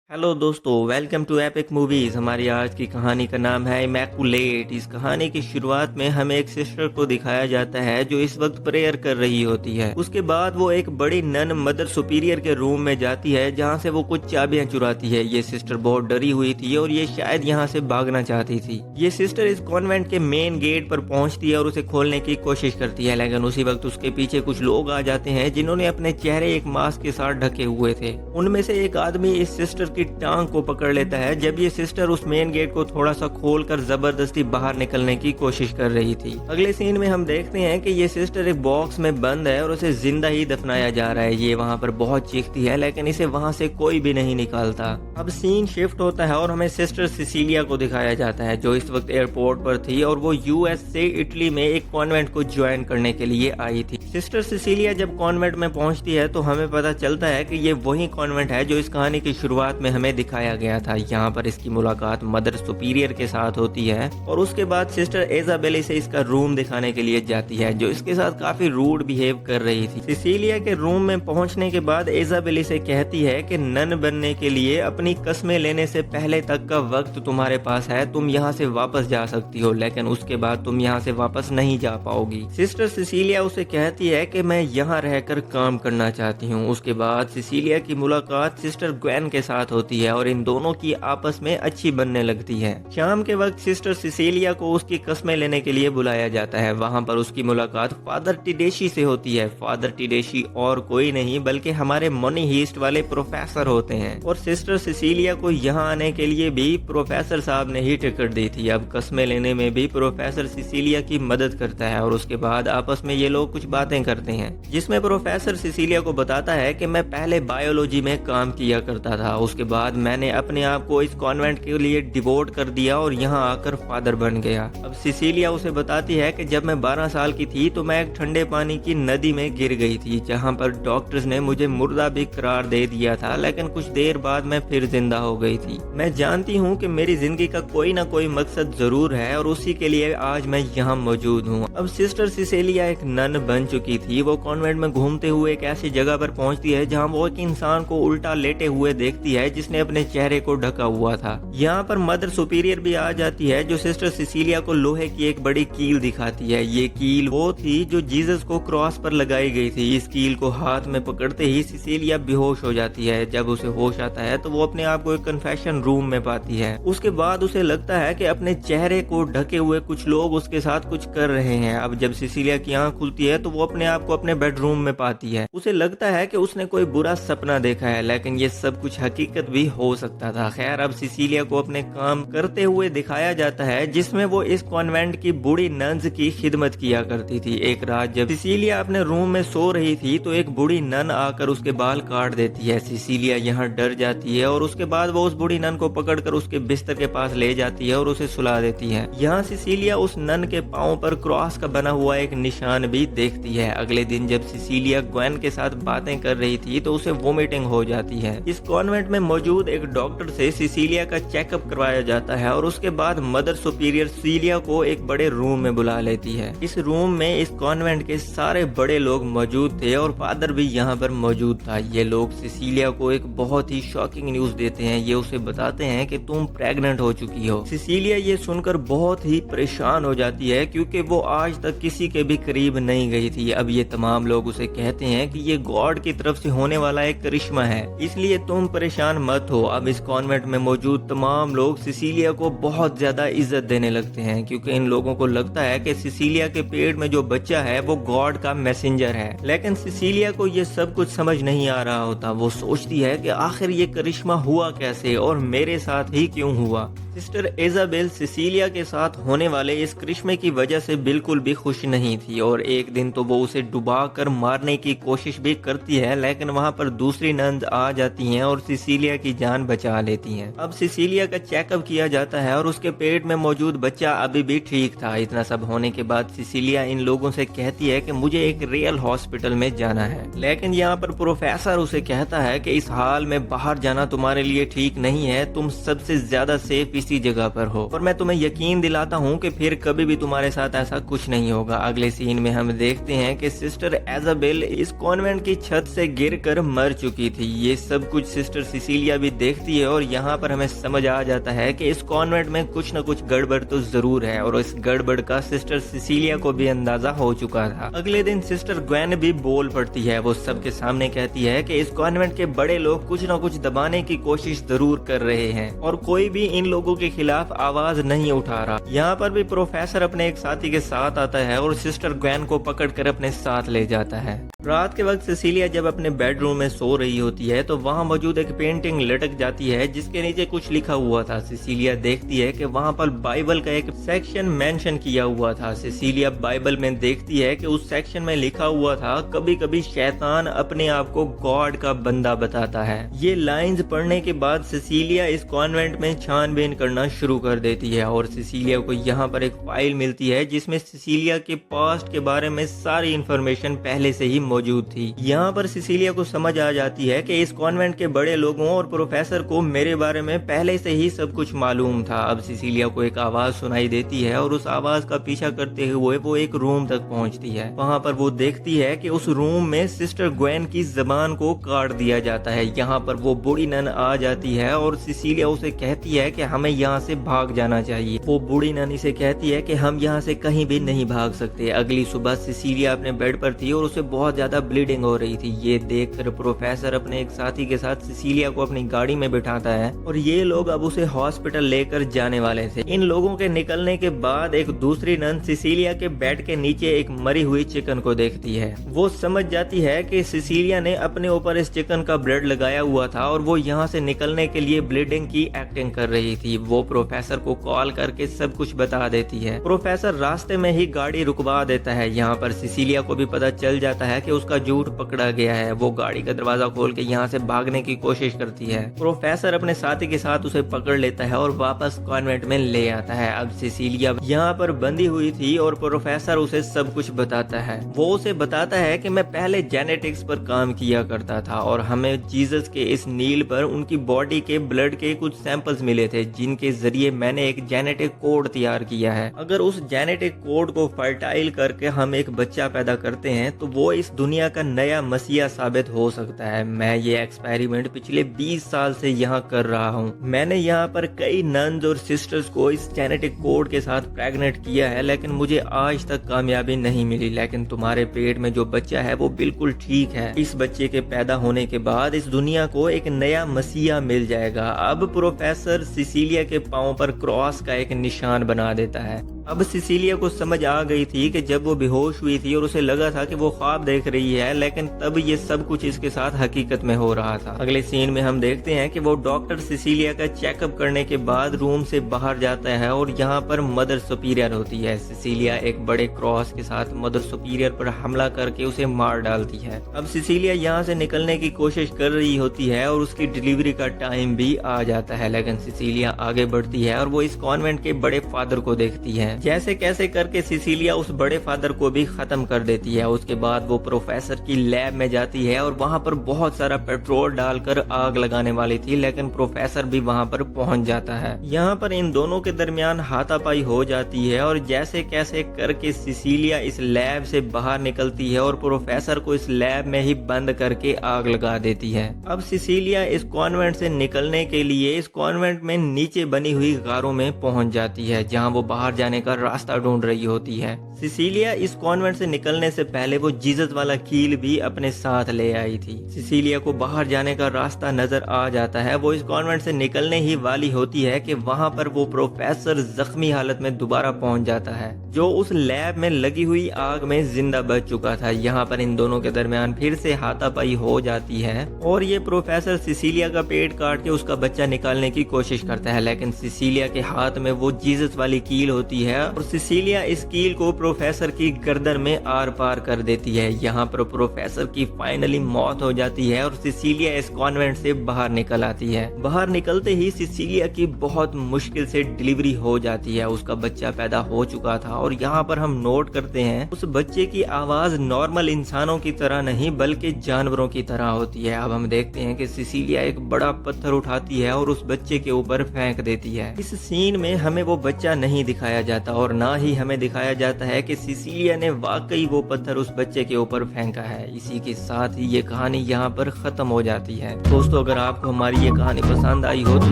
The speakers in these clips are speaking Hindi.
हेलो दोस्तों, वेलकम टू एपिक मूवीज। हमारी आज की कहानी का नाम है इमैकुलेट। इस कहानी की शुरुआत में हमें एक सिस्टर को दिखाया जाता है जो इस वक्त प्रेयर कर रही होती है। उसके बाद वो एक बड़ी नन मदर सुपीरियर के रूम में जाती है जहाँ से वो कुछ चाबियां चुराती है। ये सिस्टर बहुत डरी हुई थी और ये शायद यहाँ से भागना चाहती थी। ये सिस्टर इस कॉन्वेंट के मेन गेट पर पहुंचती है और उसे खोलने की कोशिश करती है, लेकिन उसी वक्त उसके पीछे कुछ लोग आ जाते हैं जिन्होंने अपने चेहरे एक मास्क के साथ ढके हुए थे। उनमें से एक आदमी इस सिस्टर की टांग को पकड़ लेता है जब ये सिस्टर उस मेन गेट को थोड़ा सा खोलकर जबरदस्ती बाहर निकलने की कोशिश कर रही थी। अगले सीन में हम देखते हैं कि ये सिस्टर एक बॉक्स में बंद है और उसे जिंदा ही दफनाया जा रहा है। ये वहाँ पर बहुत चीखती है लेकिन इसे वहाँ से कोई भी नहीं निकालता। अब सीन शिफ्ट होता है और हमें सिस्टर सिसिलिया को दिखाया जाता है जो इस वक्त एयरपोर्ट पर थी और वो यूएस से इटली में एक कॉन्वेंट को ज्वाइन करने के लिए आई थी। सिस्टर सिसिलिया जब कॉन्वेंट में पहुंचती है तो हमें पता चलता है कि ये वही कॉन्वेंट है जो इस कहानी की शुरुआत में हमें दिखाया गया था। यहाँ पर इसकी मुलाकात मदर सुपीरियर के साथ होती है और उसके बाद सिस्टर इजाबेला से इसका रूम दिखाने के लिए जाती है जो इसके साथ काफी रूड बिहेव कर रही थी। सिसिलिया के रूम में पहुंचने के बाद इजाबेला से कहती है कि नन बनने के लिए अपनी कस्में लेने से पहले तक का वक्त तुम्हारे पास है। तुम यहाँ से वापस जा सकती हो लेकिन उसके बाद तुम यहाँ से वापस नहीं जा पाओगी। सिस्टर सिसिलिया उसे कहती है कि मैं यहाँ रहकर काम करना चाहती हूँ। उसके बाद सिसिलिया की मुलाकात सिस्टर ग्वेन के साथ होती है और इन दोनों की आपस में अच्छी बनने लगती है। शाम के वक्त सिस्टर सिसिलिया को उसकी कस्में लेने के लिए बुलाया जाता है। वहाँ पर उसकी मुलाकात फादर टिडेशी से होती है। फादर टिडेशी और कोई नहीं बल्कि हमारे मनी हीस्ट वाले प्रोफेसर होते हैं और सिस्टर सिसिलिया को यहाँ आने के लिए भी प्रोफेसर साहब ने ही टिकट दी थी। अब कस्में लेने में भी प्रोफेसर सिसिलिया की मदद करता है और उसके बाद आपस में ये लोग कुछ बातें करते हैं जिसमें प्रोफेसर सिसिलिया को बताता है कि मैं पहले बायोलॉजी में काम किया करता था, उसके बाद मैंने अपने आप को इस कॉन्वेंट के लिए डिवोट कर दिया और यहाँ आकर फादर बन गया। अब सिसिलिया उसे बताती है कि जब मैं 12 साल की थी तो मैं एक ठंडे पानी की नदी में गिर गई थी जहाँ पर डॉक्टर्स ने मुझे मुर्दा भी करार दे दिया था, लेकिन कुछ देर बाद मैं फिर जिंदा हो गई थी। मैं जानती हूँ कि मेरी जिंदगी का कोई ना कोई मकसद जरूर है और उसी के लिए आज मैं यहाँ मौजूद हूँ। अब सिस्टर सिसिलिया एक नन बन चुकी थी। वो कॉन्वेंट में घूमते हुए एक ऐसी जगह पर पहुंचती है जहाँ वो एक इंसान को उल्टा लेटे हुए देखती है जिसने अपने चेहरे को ढका हुआ था। यहाँ पर मदर सुपीरियर भी आ जाती है जो सिस्टर सिसिलिया को लोहे की एक बड़ी कील दिखाती है। ये कील वो थी जो जीसस को क्रॉस पर लगाई गई थी। इस कील को हाथ में पकड़ते ही सिसिलिया बेहोश हो जाती है। जब उसे होश आता है तो वो अपने आप को एक कन्फेशन रूम में पाती है। उसके बाद उसे लगता है कि अपने चेहरे को ढके हुए कुछ लोग उसके साथ कुछ कर रहे हैं। अब जब सिसिलिया की आंख खुलती है तो वो अपने आप को अपने बेडरूम में पाती है। उसे लगता है कि उसने कोई बुरा सपना देखा है, लेकिन ये सब कुछ हकीकत भी हो सकता था। खैर, अब सिसिलिया को अपने काम करते हुए दिखाया जाता है जिसमें वो इस कॉन्वेंट की बूढ़ी नन्स की खिदमत किया करती थी। एक रात जब सिसिलिया अपने रूम में सो रही थी तो एक बूढ़ी नन आकर उसके बाल काट देती है। सिसिलिया यहाँ डर जाती है और उसके बाद वो उस बूढ़ी नन को पकड़कर उसके बिस्तर के पास ले जाती है और उसे सुला देती है। यहाँ सिसिलिया उस नन के पाँव पर क्रॉस का बना हुआ एक निशान भी देखती है। अगले दिन जब सिसिलिया ग्वेन के साथ बातें कर रही थी तो उसे वोमिटिंग हो जाती है। इस कॉन्वेंट में मौजूद एक डॉक्टर से सिसिलिया का चेकअप करवाया जाता है और उसके बाद मदर सुपीरियर सिसिलिया को एक बड़े रूम में बुला लेती है। इस रूम में इस कॉन्वेंट के सारे बड़े लोग मौजूद थे और फादर भी यहाँ पर मौजूद था। ये लोग सिसिलिया को एक बहुत ही शॉकिंग न्यूज देते हैं। ये उसे बताते हैं कि तुम प्रेग्नेंट हो चुकी हो। सिसिलिया ये सुनकर बहुत ही परेशान हो जाती है क्योंकि वो आज तक किसी के भी करीब नहीं गई थी। अब ये तमाम लोग उसे कहते हैं कि ये गॉड की तरफ से होने वाला एक करिश्मा है, इसलिए तुम परेशान मत हो। अब इस कॉन्वेंट में मौजूद तमाम लोग सिसिलिया को बहुत ज्यादा इज्जत देने लगते हैं क्योंकि इन लोगों को लगता है कि सिसिलिया के पेट में जो बच्चा है वो गॉड का मैसेंजर है। लेकिन सिसिलिया को ये सब कुछ समझ नहीं आ रहा होता। वो सोचती है कि आखिर ये करिश्मा हुआ कैसे और मेरे साथ ही क्यों हुआ। सिस्टर इजाबेल सिसिलिया के साथ होने वाले इस करिश्मे की वजह से बिल्कुल भी खुश नहीं थी और एक दिन तो वो उसे डुबा कर मारने की कोशिश भी करती है, लेकिन वहाँ पर दूसरी नंद आ जाती हैं और सिसिलिया की जान बचा लेती हैं। अब सिसिलिया का चेकअप किया जाता है और उसके पेट में मौजूद बच्चा अभी भी ठीक था। इतना सब होने के बाद सिसिलिया इन लोगों से कहती है कि मुझे एक रियल हॉस्पिटल में जाना है, लेकिन यहाँ पर प्रोफेसर उसे कहता है कि इस हाल में बाहर जाना तुम्हारे लिए ठीक नहीं है। तुम सबसे ज्यादा सेफ इसी जगह पर हो, और मैं तुम्हें यकीन दिलाता हूँ कि फिर कभी भी तुम्हारे साथ ऐसा कुछ नहीं होगा। अगले सीन में हम देखते हैं कि सिस्टर एजाबेल इस कॉन्वेंट की छत से गिरकर मर चुकी थी। ये सब कुछ सिस्टर सिसिलिया भी देखती है और यहाँ पर हमें समझ आ जाता है कि इस कॉन्वेंट में कुछ न कुछ गड़बड़ तो जरूर है, और इस गड़बड़ का सिस्टर सिसिलिया को भी अंदाजा हो चुका था। अगले दिन सिस्टर ग्वेन भी बोल पड़ती है। वो सबके सामने कहती है कि इस कॉन्वेंट के बड़े लोग कुछ न कुछ दबाने की कोशिश जरूर कर रहे हैं और कोई भी इन लोगों के खिलाफ आवाज नहीं उठा रहा। यहाँ पर भी प्रोफेसर अपने एक साथी के साथ आता है और सिस्टर ग्वेन को पकड़कर अपने साथ ले जाता है। रात के वक्त सिसिलिया जब अपने बेडरूम में सो रही होती है तो वहाँ मौजूद एक पेंटिंग लटक जाती है जिसके नीचे कुछ लिखा हुआ था। सिसिलिया देखती है कि वहाँ पर बाइबल का एक सेक्शन मेंशन किया हुआ था। सिसिलिया बाइबल में देखती है कि उस सेक्शन में लिखा हुआ था, कभी कभी शैतान अपने आप को गॉड का बंदा बताता है। ये लाइंस पढ़ने के बाद सिसिलिया इस कॉन्वेंट में छानबीन करना शुरू कर देती है और सिसिलिया को यहाँ पर एक फाइल मिलती है जिसमें सिसिलिया के पास्ट के बारे में सारी इंफॉर्मेशन पहले से ही मौजूद थी। यहाँ पर सिसिलिया को समझ आ जाती है कि इस कॉन्वेंट के बड़े लोगों और प्रोफेसर को मेरे बारे में पहले से ही सब कुछ मालूम था। अब सिसिलिया को एक आवाज सुनाई देती है और उस आवाज का पीछा करते हुए वो एक रूम तक पहुंचती है। वहाँ पर वो देखती है कि उस रूम में सिस्टर ग्वेन की जबान को काट दिया जाता है। यहाँ पर वो बूढ़ी नन आ जाती है और सिसिलिया उसे कहती है कि हमें यहाँ से भाग जाना चाहिए। वो बूढ़ी नन इसे कहती है कि हम यहाँ से कहीं भी नहीं भाग सकते। अगली सुबह सिसिलिया अपने बेड पर थी और उसे बहुत ज्यादा ब्लीडिंग हो रही थी। ये देखकर प्रोफेसर अपने एक साथी के साथ सिसिलिया को अपनी गाड़ी में बिठाता है और ये लोग अब उसे हॉस्पिटल लेकर जाने वाले थे। इन लोगों के निकलने के बाद एक दूसरी नन सिसिलिया के बेड के नीचे एक मरी हुई चिकन को देखती है। वो समझ जाती है कि सिसिलिया ने अपने ऊपर इस चिकन का ब्लड लगाया हुआ था और वो यहाँ से निकलने के लिए ब्लीडिंग की एक्टिंग कर रही थी। वो प्रोफेसर को कॉल करके सब कुछ बता देती है। प्रोफेसर रास्ते में ही गाड़ी रुकवा देता है। यहाँ पर सिसिलिया को भी पता चल जाता है कि उसका झूठ पकड़ा गया है। वो गाड़ी का दरवाजा खोल के यहाँ से भागने की कोशिश करती है। प्रोफेसर अपने साथी के साथ उसे पकड़ लेता है और वापस कॉन्वेंट में ले आता है। अब सिसिलिया यहाँ पर बंधी हुई थी और प्रोफेसर उसे सब कुछ बताता है। वो उसे बताता है कि मैं पहले जेनेटिक्स पर काम किया करता था और हमें जीसस के इस नील पर उनकी बॉडी के ब्लड के कुछ सैंपल्स मिले थे जिनके जरिए मैंने एक जेनेटिक कोड तैयार किया है। अगर उस जेनेटिक कोड को फर्टाइल करके हम एक बच्चा पैदा करते हैं तो वो इस दुनिया का नया मसीहा साबित हो सकता है। मैं ये एक्सपेरिमेंट पिछले 20 साल से यहाँ कर रहा हूँ। मैंने यहाँ पर कई नन्स और सिस्टर्स को इस जेनेटिक कोड के साथ प्रेग्नेंट किया है लेकिन मुझे आज तक कामयाबी नहीं मिली। लेकिन तुम्हारे पेट में जो बच्चा है वो बिल्कुल ठीक है। इस बच्चे के पैदा होने के बाद इस दुनिया को एक नया मसीहा मिल जाएगा। अब प्रोफेसर सिसिलिया के पांव पर क्रॉस का एक निशान बना देता है। अब सिसिलिया को समझ आ गई थी कि जब वो बेहोश हुई थी और उसे लगा था कि वो ख्वाब देख रही है, लेकिन तब ये सब कुछ इसके साथ हकीकत में हो रहा था। अगले सीन में हम देखते हैं कि वो डॉक्टर सिसिलिया का चेकअप करने के बाद रूम से बाहर जाता है और यहाँ पर मदर सुपीरियर होती है। सिसिलिया एक बड़े क्रॉस के साथ मदर सुपीरियर पर हमला करके उसे मार डालती है। अब सिसिलिया यहाँ से निकलने की कोशिश कर रही होती है और उसकी डिलीवरी का टाइम भी आ जाता है, लेकिन सिसिलिया आगे बढ़ती है और वो इस कॉन्वेंट के बड़े फादर को देखती है। जैसे कैसे करके सिसिलिया उस बड़े फादर को भी खत्म कर देती है। उसके बाद वो प्रोफेसर की लैब में जाती है और वहाँ पर बहुत सारा पेट्रोल डालकर आग लगाने वाली थी, लेकिन प्रोफेसर भी वहाँ पर पहुँच जाता है। यहाँ पर इन दोनों के दरमियान हाथापाई हो जाती है और जैसे कैसे करके सिसिलिया इस लैब से बाहर निकलती है और प्रोफेसर को इस लैब में ही बंद करके आग लगा देती है। अब सिसिलिया इस कॉन्वेंट से निकलने के लिए इस कॉन्वेंट में नीचे बनी हुई गारों में पहुँच जाती है जहाँ वो बाहर जाने का रास्ता ढूंढ रही होती है। सिसिलिया इस कॉन्वेंट से निकलने से पहले वो जीसस वाला कील भी अपने साथ ले आई थी। सिसिलिया को बाहर जाने का रास्ता नजर आ जाता है। वो इस कॉन्वेंट से निकलने ही वाली होती है कि वहाँ पर वो प्रोफेसर जख्मी हालत में दोबारा पहुँच जाता है जो उस लैब में लगी हुई आग में जिंदा बच चुका था। यहाँ पर इन दोनों के दरमियान फिर से हाथापाई हो जाती है और ये प्रोफेसर सिसिलिया का पेट काट के उसका बच्चा निकालने की कोशिश करता है, लेकिन सिसिलिया के हाथ में वो जीसस वाली कील होती है है और सिसिलिया इस कील को प्रोफेसर की गर्दन में आर पार कर देती है। यहाँ पर प्रोफेसर की फाइनली मौत हो जाती है और सिसिलिया इस कॉन्वेंट से बाहर निकल आती है। बाहर निकलते ही सिसिलिया की बहुत मुश्किल से डिलीवरी हो जाती है। उसका बच्चा पैदा हो चुका था और यहाँ पर हम नोट करते हैं उस बच्चे की आवाज नॉर्मल इंसानों की तरह नहीं बल्कि जानवरों की तरह होती है। अब हम देखते हैं कि सिसिलिया एक बड़ा पत्थर उठाती है और उस बच्चे के ऊपर फेंक देती है। इस सीन में हमें वो बच्चा नहीं दिखाया जाता और ना ही हमें दिखाया जाता है कि सिसिलिया ने वाकई वो पत्थर उस बच्चे के ऊपर फेंका है। इसी के साथ ही ये कहानी यहाँ पर खत्म हो जाती है। दोस्तों, अगर आपको हमारी ये कहानी पसंद आई हो तो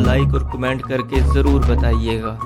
लाइक और कमेंट करके जरूर बताइएगा।